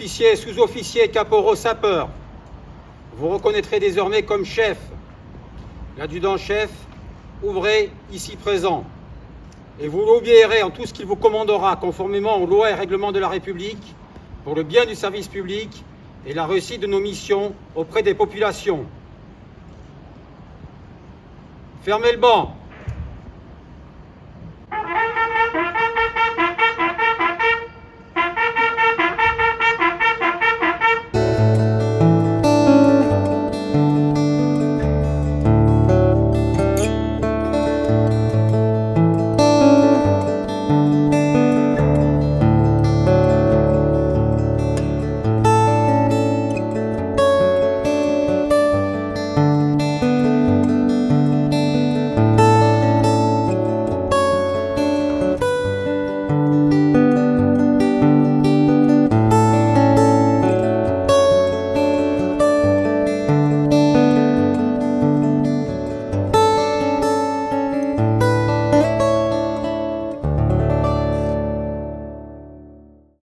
officiers, sous-officiers, caporaux, sapeurs, vous reconnaîtrez désormais comme chef l'adjudant-chef, ouvrez ici présent, et vous l'obéirez en tout ce qu'il vous commandera, conformément aux lois et règlements de la République, pour le bien du service public et la réussite de nos missions auprès des populations. Fermez le banc.